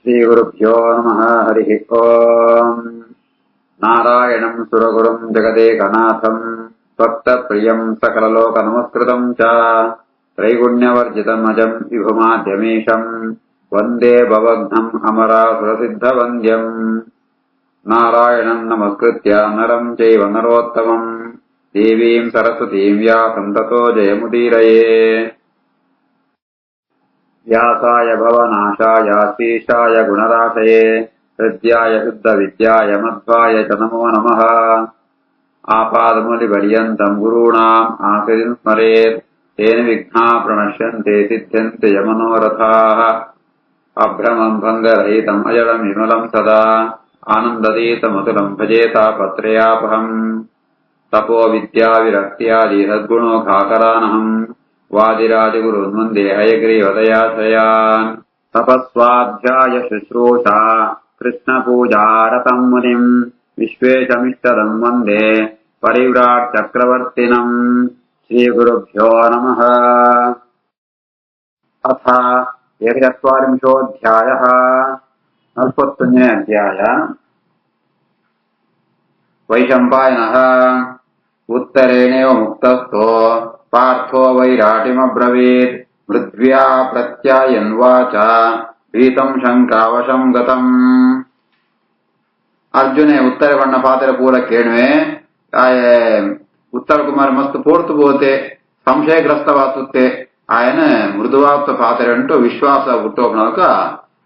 श्रीगुरुभ्यो नमः। हरिः ओम्। नारायणम् सुरगुरुम् जगदेकनाथम् भक्तप्रियम् सकललोकनमस्कृतम् च त्रैगुण्यवर्जितम् अजम् विभुमाद्यमीशम् वन्दे भवघ्नम् अमरासुरसिद्धवन्द्यम्। नारायणम् नमस्कृत्य नरम् चैव नरोत्तमम् देवीम् सरस्वतीम् व्यासम् ततो जयमुदीरये। व्यासाय भवनाशाय श्रीशाय गुणराशये हृद्याय शुद्धविद्याय मध्वाय च नमो नमः। आपादमूलिपर्यन्तम् गुरूणाम् आश्रितम् स्मरेत् तेन विघ्नाः प्रणश्यन्ते सिद्ध्यन्ते यमनोरथाः। अभ्रमम् भङ्गरहितम् अजडम् विमलम् सदा आनन्दतीतमतुलम् भजेतापत्रयापहम्। तपो विद्या विरक्त्यादि सद्गुणोघाकरानहम् वादिराजगुरुन् वन्दे हयग्रीवदयाश्रयान्। तपस्वाध्याय शुश्रूषा कृष्णपूजारतम् मुनिम् विश्वेशमिष्टदम् वन्दे परिव्राट् चक्रवर्तिनम्। श्रीगुरुभ्यो नमः। अथ 41 41ನೇ ಅಧ್ಯಾಯ। वैशम्पायनः उत्तरेणेव मुक्तस्थो पार्थो वैराटिमब्रवीत् मृद्व्या प्रत्यायन्वाच भीतम् शङ्कावशम् गतम्। अर्जुने उत्तर वर्ण पात्र पूरा केणुवे उत्तर कुमार मस्त पोर्तु पोते संशयग्रस्तवातुत्ते आयन मृदुवाप्त पात्र अंटू विश्वास हुಟ್ಟोक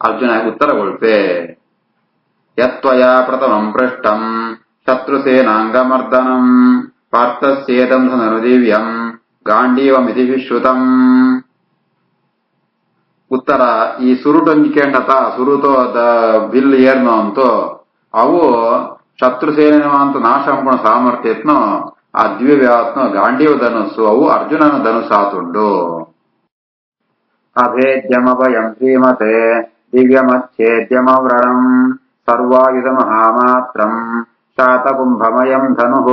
अर्जुन उत्तर कोल्पे यत्त्वया प्रथमम् पृष्टम् शत्रुसेनाङ्गमर्दनम् पार्थस्येदम् धनुर्दिव्यम् ಗಾಂಡೀವಮಿತಿ ವಿಶ್ರುತಂ. ಉತ್ತರ ಈ ಸುರುಟೊಂಜಿಕೆಂಡತ ಸುರುತೋ ಬಿಲ್ ಏರ್ನೋ ಅಂತೋ ಅವು ಶತ್ರುಸೇನೆನೋ ಅಂತ ನಾಶಂಪುಣ ಸಾಮರ್ಥ್ಯತ್ನೋ ಆ ದಿವ್ಯವ್ಯಾತ್ನೋ ಗಾಂಡೀವ ಧನುಸ್ಸು ಅವು ಅರ್ಜುನನ ಧನುಸ್ಸಾತುಂಡು. ಅಭೇದ್ಯಮಭಯಂ ಶ್ರೀಮತೆ ದಿವ್ಯಮಚ್ಛೇದ್ಯಮವ್ರಣಂ ಸರ್ವಾಯುಧ ಮಹಾಮಾತ್ರಂ ಶಾತಕುಂಭಮಯಂ ಧನುಃ.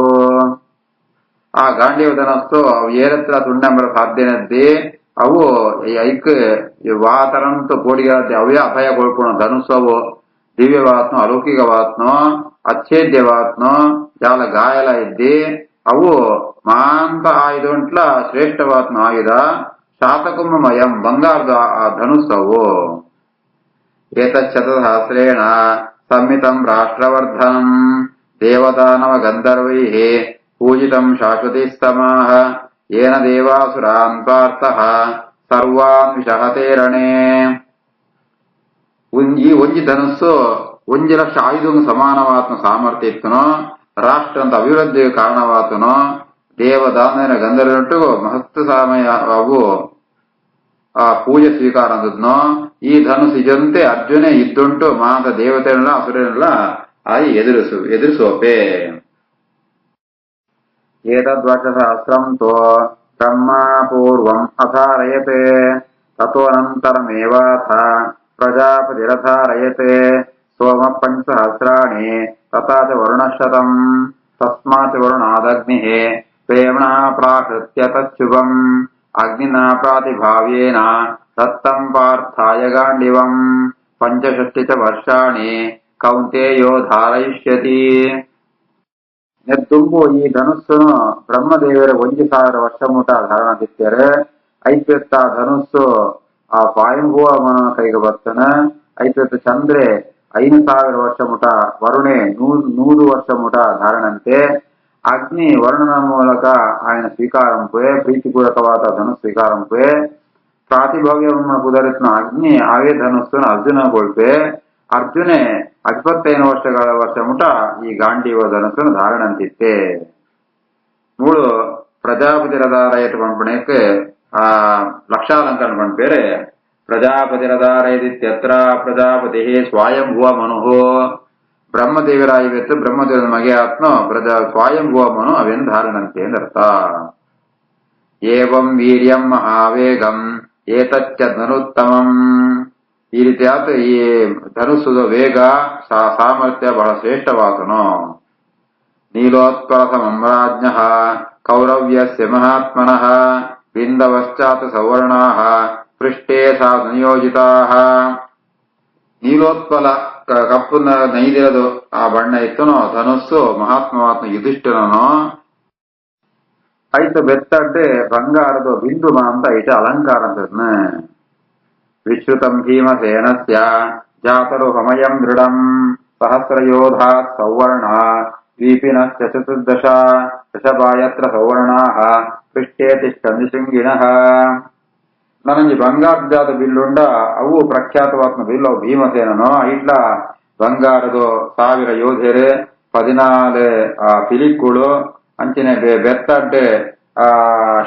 ಆ ಗಾಂಡೀವ ಧನಸ್ಸು ಅವು ಏರತ್ರ ತುಂಡಂಬರ ಸಾಧ್ಯನದ್ದೇ ಅವು ಐಕ್ ವಾತರಂತ ಕೋಡಿಗಳದ್ದೇ ಅವೇ ಅಭಯಗೊಳ್ಪುಣ ಧನುಸ್ಸು ಅವು ದಿವ್ಯವಾತ್ನೋ ಅಲೌಕಿಕವಾತ್ನೋ ಅಚ್ಛೇದ್ಯವಾತ್ನೋ ಜಾಲ ಗಾಯಲ ಇದ್ದಿ ಅವು ಮಾಂತ ಆಯುಧಂಟ್ಲ ಶ್ರೇಷ್ಠವಾತ್ನ ಆಯುಧ ಶಾತಕುಂಭಮಯಂ ಬಂಗಾರದ ಆ ಧನುಸ್ಸವು. ಏತಚ್ಛತಸಹಸ್ರೇಣ ಸಂಹಿತಂ ರಾಷ್ಟ್ರವರ್ಧನಂ ದೇವದಾನವ ಗಂಧರ್ವೈಃ ಪೂಜಿತಂ ಶಾಶ್ವತಿ ಸ್ತಮಾಹ ಏನ ದೇವಾಸುರಾನ್ ಪಾರ್ಥಃ ಸರ್ವಾನ್ ವಿಷಹತೆ ರಣೇ. ಈ ಒಂಜಿ ಧನುಸ್ಸು 1 ಲಕ್ಷ ಆಯುಧಂಗ ಸಮಾನವಾತ್ನ ಸಾಮರ್ಥ್ಯ ಇತ್ತನೋ ರಾಷ್ಟ್ರಂತ ಅಭಿವೃದ್ಧಿಗೆ ಕಾರಣವಾತನೋ ದೇವದಾನ ಗಂಧರ್ವಟ್ಟು ಮಹತ್ವ ಸಮಯ ಅವು ಆ ಪೂಜೆ ಸ್ವೀಕಾರ ಅಂದದ್ನೋ ಈ ಧನುಸ್ ಇದಂತೆ ಅರ್ಜುನೇ ಇದ್ದುಂಟು ಮಾತ ದೇವತೆಗಳನ್ನ ಅಸುರನೆಲ್ಲ ಆಯಿ ಎದುರಿಸೋಪೆ. ಏತದ್ವಚಸಹಸ್ರಂ ತೋ ಬ್ರಹ್ಮ ಪೂರ್ವಂ ಅಥಾರಯತೆ ತತೋನಂತರಮೇವಾಥ ಪ್ರಜಾಪತಿರಥಾರಯತೆ ಸೋಮ ಪಂಚಸಹಸ್ರಾಣಿ ತಥಾ ಚ ವರುಣಶತಂ ತಸ್ಮಾತ್ ವರುಣಾದಗ್ನಿಃ ಪ್ರೇಮ್ಣಃ ಪ್ರಾಕೃತ್ಯ ತಚ್ಛುಭಂ ಅಗ್ನಿನಾ ಪ್ರಾತಿಭಾವ್ಯೇನ ದತ್ತಂ ಪಾರ್ಥಾಯ ಗಾಂಡೀವಂ 65 ವರ್ಷಾಣಿ ಕೌಂತೇಯೋ ಧಾರಯಿಷ್ಯತಿ. ತುಂಬು ಈ ಧನುಸ್ಸು ಬ್ರಹ್ಮದೇವರ 1,000 ವರ್ಷ ಮುಟ ಧಾರಣದಿತ್ತಾರೆ. ಐತ್ಯತ್ತ ಧನುಸ್ಸು ಆ ಸ್ವಯಂಭುವ ಮನ ಕೈಗೆ ಬರ್ತನ. ಐತ್ಯತ್ತ ಚಂದ್ರೆ 5,000 ವರ್ಷ ಮುಟ ವರುಣೆ 100 ವರ್ಷ ಮುಟ ಧಾರಣಂತೆ. ಅಗ್ನಿ ವರುಣನ ಮೂಲಕ ఆయన ಸ್ವೀಕಾರಂಪುವೆ ಪ್ರೀತಿಪೂರ್ವಕವಾದ ಧನುಸ್ ಸ್ವೀಕಾರಂಪುವೆ ಪ್ರಾತಿಭಾವ್ಯವನ್ನು ಕುದರಿಸಿನ ಅಗ್ನಿ ಅವೇ ಧನುಸ್ಸನ್ನು ಅರ್ಜುನ ಕೊಳ್ಪೆ. ಅರ್ಜುನೆ 25 ವರ್ಷ ಮುಟ ಈ ಗಾಂಡೀವ ಧನುಸ್ಸನ್ನು ಧಾರಣಂತಿತ್ತೆ. 3 ಪ್ರಜಾಪತಿ ರಥಾರಯತ ಪಂಪಣಕ್ಕೆ ಆ ಲಕ್ಷಾಲಂಕರಣ ಪಂಪೇರೆ ಪ್ರಜಾಪತಿ ರಥಾರಯದಿತ್ಯತ್ರ ಪ್ರಜಾಪತಿ ಸ್ವಯಂಭುವ ಮನುಹೋ ಬ್ರಹ್ಮದೇವರಾಯಿವೆತ್ತು ಬ್ರಹ್ಮದೇವನ ಮಗೆ ಆತ್ಮ ಸ್ವಯಂಭುವ ಮನು ಅವೆನ್ ಧಾರಣಂತೆ ಎಂದರ್ಥ. ಏವಂ ವೀರ್ಯಂ ಮಹಾವೇಗಂ ಏತಚ್ಚ ಧನುತ್ತಮಂ. ಈ ರೀತಿಯಾದ ಈ ಧನುಸ್ಸುದ ವೇಗ ಸಾಮರ್ಥ್ಯ ಬಹಳ ಶ್ರೇಷ್ಠವಾದನು. ನೀಲೋತ್ಪಲ ಸಮರಾಜ್ಞಃ ಕೌರವ್ಯಸ್ಯ ಮಹಾತ್ಮನಃ ಬಿಂದವಶ್ಚಾತ್ ಸೌವರ್ಣಾಃ ಪೃಷ್ಠೇ ಸಾ ನಿಯೋಜಿತಾಃ. ನೀಲೋತ್ಪಲ ಕಪ್ಪು ನೈದಿರದು ಆ ಬಣ್ಣ ಇತ್ತನೋ ಧನುಸ್ಸು ಮಹಾತ್ಮವಾತ್ಮ ಯುಧಿಷ್ಠಿರನೋ ಐತ ಬೆತ್ತಡ್ಡೆ ಬಂಗಾರದ ಬಿಂದುಮ ಅಂತ ಐಟ ಅಲಂಕಾರ ಅಂತ ವಿಶ್ರುತಂ ಭೀಮಸೇನಸ್ಯ ಜಾತರು ಹಮಯಂ ದೃಢಂ ಸಹಸ್ರಯೋಧಾ ಸೌವರ್ಣ ದ್ವೀಪಿನಶ್ಚ ಚತುರ್ದಶ ದಶಭಾಯತ್ರ ಸೌವರ್ಣಾಃ ಪೃಷ್ಠೇ ತಿಷ್ಠಂತಿ ಶೃಂಗಿಣಃ. ನನಗೆ ಬಂಗಾರದಾದ ಬಿಲ್ಲುಂಡ ಅವು ಪ್ರಖ್ಯಾತವಾತ್ಮ ಬಿಲ್ಲು ಅವು ಭೀಮಸೇನನೋ ಐಟ್ಲ ಬಂಗಾರದ 1000 ಯೋಧರು 14 ಪಿಲಿಕ್ಕುಳು ಅಂಚಿನ ಬೆತ್ತಡ್ಡೆ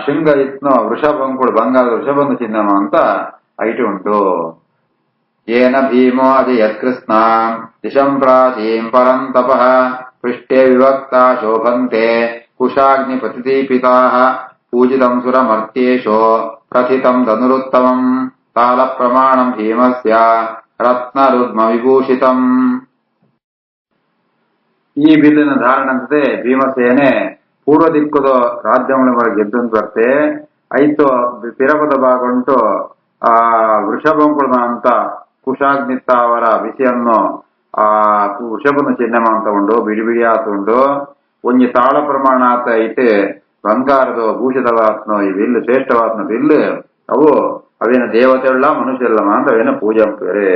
ಶೃಂಗ ಇತ್ನೋ ವೃಷಭಂಕುಳು ಬಂಗಾರದ ವೃಷಭಂಗ ಚಿನ್ನಮ ಅಂತ ಐಟು ಉಂಟು. ಏನ ಭೀಮೋ ಅಜಯತ್ಕೃಷ್ಣ ದಿಶಂ ಪ್ರಾಚೀಂ ಪರಂ ತಪಃ ಪೃಷ್ಠೇ ವಿವಕ್ತ ಶೋಭಂತೆ ಕುಶಾಗ್ನಿ ಪ್ರತಿದೀಪಿತಾ ಪೂಜಿತಂ ಸುರಮರ್ತ್ಯೇಶೋ ಪ್ರಥಿತಂ ಧನುರುತ್ತಮಂ ತಾಲ ಪ್ರಮಾಣಂ ಭೀಮಸ್ಯ ರತ್ನರುದ್ಮ ವಿಭೂಷಿತಂ. ಈ ಬಿಲ್ಲಿನ ಧಾರಣಂತೆ ಭೀಮಸೇನೆ ಪೂರ್ವ ದಿಕ್ಕದ ರಾಜ್ಯಗಳ ಗೆದ್ದಂತ ಬರ್ತೆ ಐತು ಪಿರಪದ ಭಾಗುಂಟು ವೃಷಭಂಕುಳ ಅಂತ ಕುಶಾಗ್ನಿತ್ತ ಅವರ ವಿಷಯನ್ನು ವೃಷಭನ ಚಿಹ್ನೆಮ ಅಂತ ಉಂಡು ಬಿಡಿ ಬಿಡಿ ಆತ ಉಂಡು ಒಂಜಿ ತಾಳ ಪ್ರಮಾಣ ಆತ ಐತೆ ಬಂಗಾರದ ಭೂಷಿತವಾತ್ನ ಈ ಬಿಲ್ಲು ಶ್ರೇಷ್ಠವಾತ್ನ ಬಿಲ್ಲು ಅವು ಅವೇನ ದೇವತೆಲ್ಲ ಮನುಷ್ಯಲ್ಲ ಅಂತ ಅವೇನ ಪೂಜಂಪೇರೆ.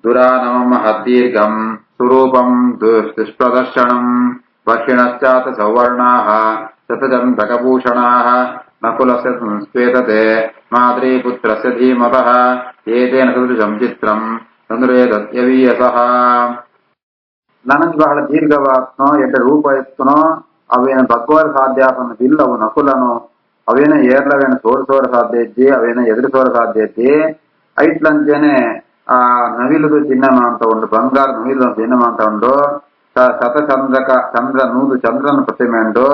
ದುರಾನಮಂ ಹದ್ದೀರ್ಘಂ ಸ್ವರೂಪಂ ದುಷ್ಪ್ರದರ್ಶನಂ ದಕ್ಷಿಣಶ್ಚಾತ ಸೌವರ್ಣಾಃ ಶತಜಂ ಧಕಭೂಷಣಾಃ ನಕುಲಸ್ಯ ಸಂಸ್ವೇತತೆ ಮಾದ್ರೀ ಪುತ್ರಸ್ಯ ಧೀಮತಃ ಏತೇನ ಸದೃಶಂ ಚಿತ್ರಂ ಧನುರೇದತ್ಯವೀಯಸಃ. ನನಗೆ ಬಹಳ ದೀರ್ಘವಾತ್ನೋ ಎಡ್ಡ ರೂಪ ಎತ್ತನೋ ಅವೇನ ಬಗ್ಗೋರ ಸಾಧ್ಯ ಬಿಲ್ಲ ಅವು ನಕುಲನು ಅವೇನ ಏರ್ಲವೇನ ಸೋರಿಸೋರ ಸಾಧ್ಯ ಇದ್ದಿ ಅವೇನ ಎದುರಿಸೋರ ಸಾಧ್ಯ ಇದ್ದಿ ಐಟ್ಲಂಚೇನೆ ನವಿಲುದು ಚಿನ್ನಮ ಅಂತ ಉಂಡು ಬಂಗಾರ ನವಿಲು ಚಿನ್ನಮ ಅಂತ ಉಂಡು ಶತಚಂದ್ರಕ ಚಂದ್ರ ನೂದು ಚಂದ್ರನ ಪ್ರತಿಮೆ ಉಂಡು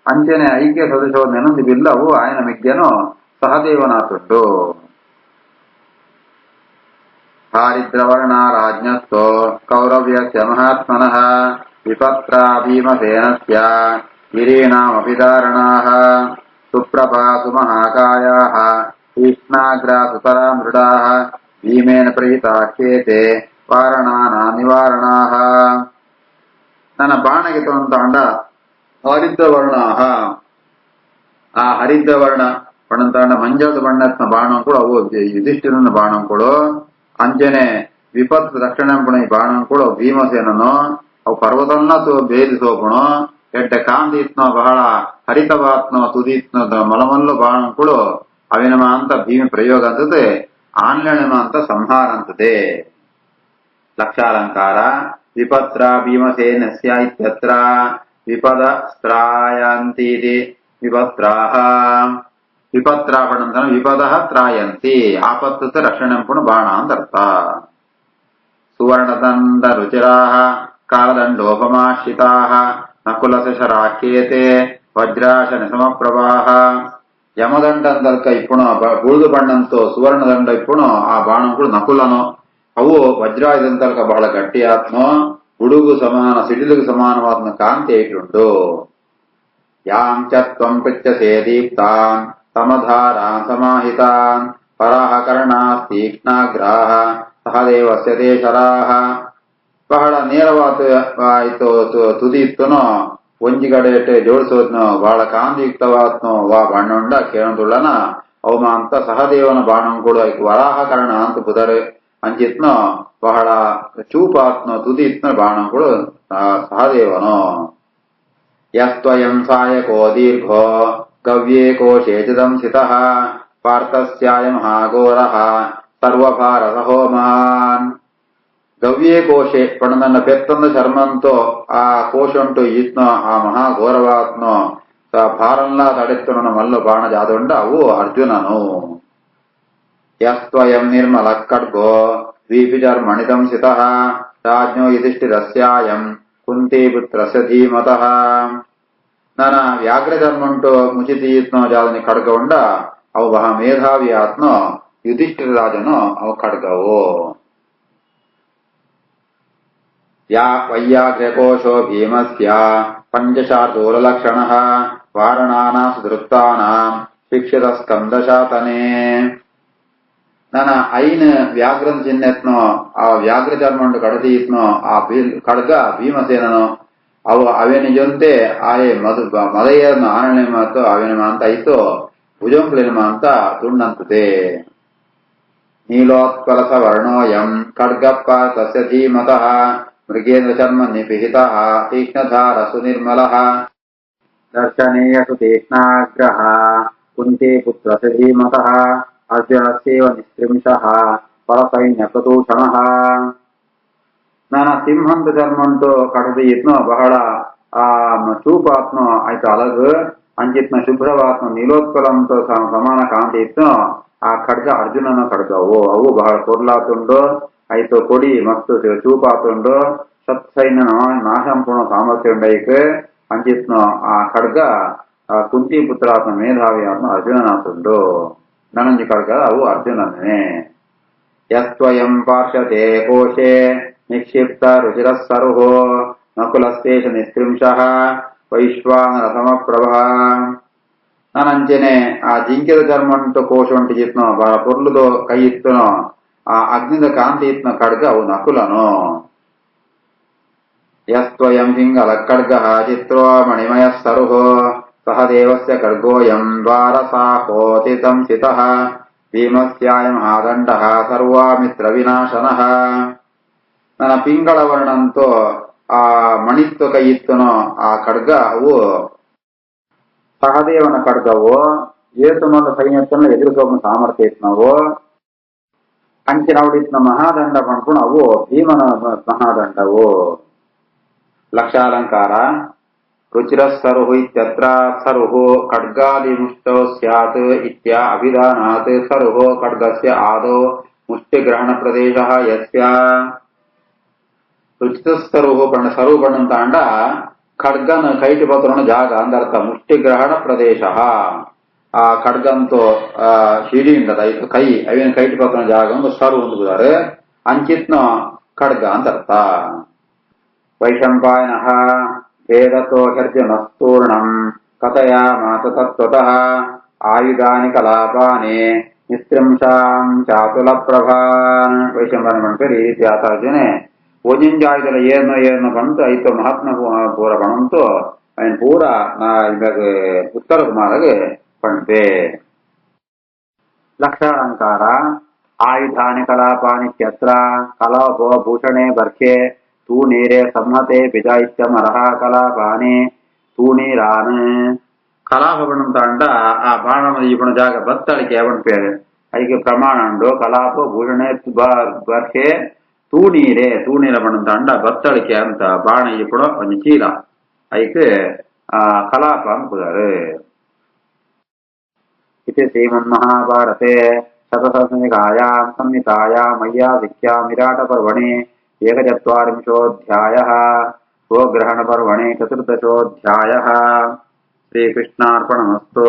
ಅಂಚೆನೆ ಐಕ್ಯ ಸದಸ್ಯ ನೆನೊಂದು ಬಿಲ್ಲವು ಆಯನ ಮಿಗ್ಗೆನು ಸಹದೇವನಾಥುಂಡು. ಹಾರಿದ್ರವರ್ಣ ರಾಜ್ಞಸ್ಥೋ ಕೌರವ್ಯಸ್ಯ ಮಹಾತ್ಮನಃ ವಿಪತ್ರಾ ಭೀಮಸೇನಸ್ಯ ಗಿರೀಣಾಮಪಿ ಧಾರಣಾಃ ಸುಪ್ರಭಾ ಸುಮಹಾಕಾಯಾಃ ತೀಕ್ಷ್ಣಾಗ್ರಾ ಸುತರಾ ಮೃಡಾಃ ಭೀಮೇನ ಪ್ರಹಿತಾಖ್ಯೇತೆ ವಾರಣಾನಾ ನಿವಾರಣಾಃ. ನನ್ನ ಬಾಣಗೆ ತೊಂದ ಹರಿದ್ರವರ್ಣ ಆ ಹರಿದ್ರವರ್ಣ ಬಣ್ಣಂತಾಂಡ ಮಂಜಳದ ಬಣ್ಣತ್ನ ಬಾಣಂಕುಳು ಅವು ಯುಧಿಷ್ಠಿರನ ಬಾಣಂಕುಳು ಅಂಚನೆ ವಿಪತ್ತು ರಕ್ಷಣೆ ಈ ಬಾಣಂಕುಳು ಭೀಮಸೇನನು ಅವು ಪರ್ವತನ್ನ ಭೇದಿಸೋಪುಣು ಎಡ್ಡೆ ಕಾಂತಿ ಇತ್ನೋ ಬಹಳ ಹರಿತವಾತ್ನೋ ತುದಿತ್ನೋ ಮಲಮಲ್ಲು ಬಾಣಂಕುಳು ಅವಿನಮ ಅಂತ ಭೀಮಿ ಪ್ರಯೋಗ ಅಂತದೆ ಆನ್ಲಣಮ ಅಂತ ಸಂಹಾರ ಅಂತದೆ. ಲಕ್ಷಾಲಂಕಾರ ವಿಪತ್ರ ಭೀಮಸೇನಸ್ಯ ಇತ್ಯತ್ರ ವಿಪದ ಸ್ತ್ರಾಯಂತೀತಿ ವಿಪತ್ರಾಹ ವಿಪತ್ರ ಬಣ್ಣಂತ ವಿಪದ ತ್ರಾಯಂತಿ ಆಪತ್ತು ರಕ್ಷಣೆ ಬಾಣ ಅಂತ ಅರ್ಥ. ಸುವರ್ಣದಂಡ ರುಚಿರಾಹ ಕಾಲದಂಡೋಪಮಾಶ್ರಿತಾಹ ನಕುಲಸ ಶರಾಖ್ಯೇತೆ ವಜ್ರಾಶನ ಸಮಪ್ರಭಾಹ. ಯಮದಂಡಂದರ್ಕ ಇಪ್ಪುಣ ಬುಳುದು ಬಣ್ಣಂತೋ ಸುವರ್ಣದಂಡ ಇಪ್ಪುಣ ಆ ಬಾಣಗಳು ನಕುಲನು ಅವು ವಜ್ರಾಯುಧಂತರ್ಕ ಬಹಳ ಗಟ್ಟಿಯಾತ್ನೋ ಗುಡುಗು ಸಮಾನ ಸಿಡಿಲಿಗೆ ಸಮಾನವಾದ ಕಾಂತಿ ಐಟುಂಟು. ಯಾಂ ಚ ತ್ವಂ ಪೃಚ್ಛಸೇ ದೀಪ್ತಾನ್ ಸಮಧಾರಾನ್ ಸಮಾಹಿತಾನ್ ಪರಾಹ ಕರ್ಣಾಸ್ತೀಕ್ಷ್ಣಾಗ್ರಾಹ ಸಹದೇವಸ್ಯ ತೇ ಶರಾಹ. ಬಹಳ ನೇರವಾಯ್ತು ತುದಿ ಇತ್ತನೋ ಒಂಜಿಗಡೆ ಜೋಡಿಸೋದ್ನೋ ಬಹಳ ಕಾಂತಿಯುಕ್ತವಾತ್ನೋ ವಾ ಬಾಣುಂಡ ಕೇಳಂದುಳ್ಳನ ಅವಮ ಅಂತ ಸಹದೇವನ ಬಾಣಂಕುಳು ವರಾಹ ಕರ್ಣ ಅಂತ ಬುಧರು ಅಂಚಿತ್ನೋ ಬಹಳ ಚೂಪಾತ್ನೋ ತುದಿ ಇತ್ನ ಬಾಣಂಕುಳು ಸಹದೇವನು. ಯಸ್ತ್ವಯಂ ಸಾಯಕೋ ದೀರ್ಘೋ ಗವ್ಯೇ ಕೋಶೇಚಿದಂ ಸ್ಥಿತಃ ಪಾರ್ಥಸ್ಯಾಯ ಮಹಾಘೋರಃ ಸರ್ವಭಾರತ ಹೋಮಾನ್. ಗವ್ಯೇ ಕೋಶೆ ಪಣದನ್ನ ಪೆತ್ತಂದ ಶರ್ಮಂತೋ ಆ ಕೋಶ ಉಂಟು ಈತ್ನೋ ಆ ಮಹಾಘೋರವಾತ್ನೋ ಭಾರಲ್ಲ ತಡೆತ್ತು ನನ್ನ ಮಲ್ಲು ಬಾಣ ಜಾದೊಂಡ ಅವು ಅರ್ಜುನನು. ಯಸ್ತ್ವಯಂ ನಿರ್ಮಲ ಖಡ್ಗೋ ದ್ವೀಪಿಜರ್ಮಣಿತಂ ಸ್ಥಿತಃ ರಾಜ್ಞೋ ಯುಧಿಷ್ಠಿರಸ್ಯಾಯಂ ಕುಂತಿ ಪುತ್ರಸ್ಯ ಧೀಮತಃ. ನನ್ನ ವ್ಯಾಘ್ರಧರ್ಮಂಟು ಮುಚಿತಿ ಇತ್ನೋ ಜಾದನಿ ಖಡ್ಗ ಉಂಡ ಅವು ಬಹ ಮೇಧಾವಿ ಆತ್ನೋ ಯುಧಿಷ್ಠಿರ ರಾಜನು ಅವು ಖಡ್ಗವು. ಯಾ ವೈಯಾಘ್ರಕೋಶೋ ಭೀಮಸ್ಯ ಪಂಚಶಾರ್ದೂಲಲಕ್ಷಣಃ ವಾರಣಾನಾಂ ಸುಧೃಪ್ತಾನಾಂ ಶಿಕ್ಷಿತ ಸ್ಕಂದಶಾತನೇ. ನನ್ನ ಐನ್ ವ್ಯಾಘ್ರದ ಚಿಹ್ನೆತ್ನೋ ಆ ವ್ಯಾಘ್ರ ಚರ್ಮಂಡು ಕಡದೀತ್ನೋ ಆ ಖಡ್ಗ ಭೀಮಸೇನನೋ ಅವು ಅವೇನ ಜೊತೆ ಆಯೆ ಮದಯ್ಯನ ಆನನೆ ಮಾತು ಅವೇನ ಅಂತ ಆಯ್ತು ಭುಜಂಕ್ಲಿನ ಅಂತ ತುಂಡಂತದೆ ನೀಲೋತ್ಪಲಸ ವರ್ಣೋಯಂ ಖಡ್ಗಪ್ಪ ತಸ್ಯ ಧೀಮತಃ ಮೃಗೇಂದ್ರ ಚರ್ಮ ನಿಪಿಹಿತಃ ತೀಕ್ಷ್ಣಧಾರ ಸುನಿರ್ಮಲಃ ದರ್ಶನೇಯಸು ತೀಕ್ಷ್ಣಾಗ್ರಹ ಕುಂತಿ ಪುತ್ರಸ್ಯ ಧೀಮತಃ ಅರ್ಜುನಸ್ಯೇವ ನಿಸ್ತ್ರಿಂಶಃ ಪರಸೈನ್ಯಕದೂಷಣಃ ನಾನು ಸಿಂಹಂತ ಚರ್ಮಂಟು ಕಡದಿತ್ನೋ ಬಹಳ ಆ ಚೂಪಾತ್ನೋ ಆಯ್ತು ಅಲಗು ಅಂಚಿತ್ನ ಶುಭ್ರವಾತ್ನ ನೀಲೋತ್ಪಲಂತ ಸಮಾನ ಕಾಂತಿ ಇತ್ನೋ ಆ ಖಡ್ಗ ಅರ್ಜುನನ ಖಡ್ಗವು ಅವು ಬಹಳ ಕೊರ್ಲಾತುಂಡು ಆಯ್ತು ಕೊಡಿ ಮತ್ತು ಚೂಪಾತುಂಡು ಸತ್ಸೈನ್ಯ ನಾಶಂಪೂರ್ಣ ಸಾಮರ್ಥ್ಯ ಉಂಡೈಕ್ ಅಂಚಿತ್ನೋ ಆ ಖಡ್ಗ ಕುಂತಿ ಪುತ್ರಾತ್ಮ ಮೇಧಾವಿ ಆತ್ಮ ಅರ್ಜುನನಾತುಂಡು ನನಂಜಿ ಖಡ್ಗ ಅವು ಅರ್ಜುನನೇ ಯಸ್ತ್ವಯಂ ಪಾರ್ಶ್ವತೆ ಕೋಶೆ ನಿಕ್ಷಿಪ್ತ ರುಚಿರಃ ಸರುಹೋ ನಕುಲಸ್ತೇಷ ನಿಸ್ತ್ರಿಂಶಃ ವೈಶ್ವಾನರ ಸಮಪ್ರಭಾ ನಾನಂಚೆನೆ ಆ ಜಿಂಕೆದ ಚರ್ಮಂಟು ಕೋಶ ಉಂಟು ಜಿತ್ನೋ ಬಹಳ ಪೊರ್ಲುದು ಕೈ ಇತ್ತನೋ ಆ ಅಗ್ನಿದ ಕಾಂತಿ ಇತ್ನ ಖಡ್ಗ ಅವು ನಕುಲನೋ ಯಸ್ತ್ವಯಂ ಸಿಂಗಲ ಖಡ್ಗ ಚಿತ್ರೋ ಮಣಿಮಯ ಸರುಹೋ ಸಹ ದೇವಸ್ಯ ಖಡ್ಗೋಯಂ ದ್ವಾರಸಾಹೋತಿ ಸಂಸಿತಃ ಭೀಮಸ್ಯಾಯಂ ಆದಂಡಃ ಸರ್ವಾಮಿತ್ರ ವಿನಾಶನಃ ನನ್ನ ಪಿಂಗಳ ವರ್ಣಂತೂ ಆ ಮಣಿತ್ವ ಕೈ ಇತ್ತನೋ ಆ ಖಡ್ಗ ಅವು ಸಹದೇವನ ಖಡ್ಗವು ಏತುಮಲ್ಲ ಸೈನ್ಯತ್ತನ್ನ ಎದುರಿಸೋನ ಸಾಮರ್ಥ್ಯ ಇತ್ತು ನಾವು ಅಂಚಿನವಡಿತ್ನ ಮಹಾದಂಡ ಪಣ್ಕೊಂಡು ಅವು ಭೀಮನ ಮಹಾದಂಡವು ಲಕ್ಷಾಲಂಕಾರ ರುಚಿರಸ್ಸರುಹು ಇತ್ಯತ್ರ ಸರುಹು ಖಡ್ಗಾದಿ ಮುಷ್ಟೋ ಸ್ಯಾತ್ ಇತ್ಯ ಅಭಿಧಾನಾತ್ ಸರುಹು ಖಡ್ಗಸ್ಯ ಆದೋ ಮುಷ್ಟಿಗ್ರಹಣ ಪ್ರದೇಶಃ ಯಸ್ಯ ರುಚಿತಸ್ತರುಹು ಬಣ್ಣ ಸರು ಬಣ್ಣ ತಾಂಡ ಖಡ್ಗನ ಕೈಟಿ ಪತ್ರನ ಜಾಗ ಅಂದರ್ಥ ಮುಷ್ಟಿಗ್ರಹಣ ಪ್ರದೇಶ ಆ ಖಡ್ಗಂತೂ ಶಿಡಿ ಉಂಟದ ಕೈ ಅವೇನ ಕೈಟಿ ಪತ್ರನ ಜಾಗ ಒಂದು ಸರು ಅಂದುಬಿದ್ದಾರೆ ಅಂಚಿತ್ನ ಖಡ್ಗ ಅಂತರ್ಥ ವೈಶಂಪಾಯನಃ ಭೇದತೋ ಹರ್ಜನಸ್ತೂರ್ಣಂ ಕಥಯಾಮಾಸ ತತ್ವತಃ ಆಯುಧಾನಿ ಕಲಾಪಾನಿ ನಿಸ್ತ್ರಿಂಶಾಂ ಚಾತುಲ ಪ್ರಭಾನ್ ವೈಶಂಪಾಯನ ಮಾಡ್ತಾರೆ ಈ ರೀತಿ ಆತಾರ್ಜನೆ ಓಜಿಂಜಾಯ್ದಲ ಏನು ಬಂತು ಐತು ಮಹಾತ್ಮ ಪೂರ ಬಣಂತು ఆయన ಪೂರ ಉತ್ತರ ಕುಮಾರಗೆ ಪಂಪೆ ಲಕ್ಷಾಲಂಕಾರ ಆಯುಧಾನಿ ಕಲಾಪಾನಿತ್ಯತ್ರ ಕಲಾಪೋ ಭೂಷಣೆ ಬರ್ಕೆ ತೂ ನೀರೆ ಸಂಹತೆ ಪಿಜಾಯಿತ್ಯಮರಹ ಕಲಾಪಾನಿ ತೂ ನೀರಾನ್ ಕಲಾಪ ಬಣ್ಣಂತಾಂಡ ಆ ಬಾಣ ಈ ಬಣ ಜಾಗ ಬತ್ತಳಿಕೆ ಅವಣ್ಪೇರು ಅದಕ್ಕೆ ಪ್ರಮಾಣ ಉಂಡು ಕಲಾಪ ಭೂಷಣೆ ಬರ್ಕೆ ತೂಣೀರ ಬಣ್ಣಂತಾಂಡ ಬತ್ತಳಿಕೆ ಅಂತ ಬಾಣ ಇಪ್ಪಡ ಒಂದು ಚೀಲ ಅದಕ್ಕೆ ಕಲಾಪ ಅಂತಾರೆ इति श्रीमन्महाभारते शतसंहितायां संहितायां मय्याधिक्यां विराटपर्वणि 41 गोग्रहणपर्वणि 14 श्रीकृष्णार्पणमस्तु।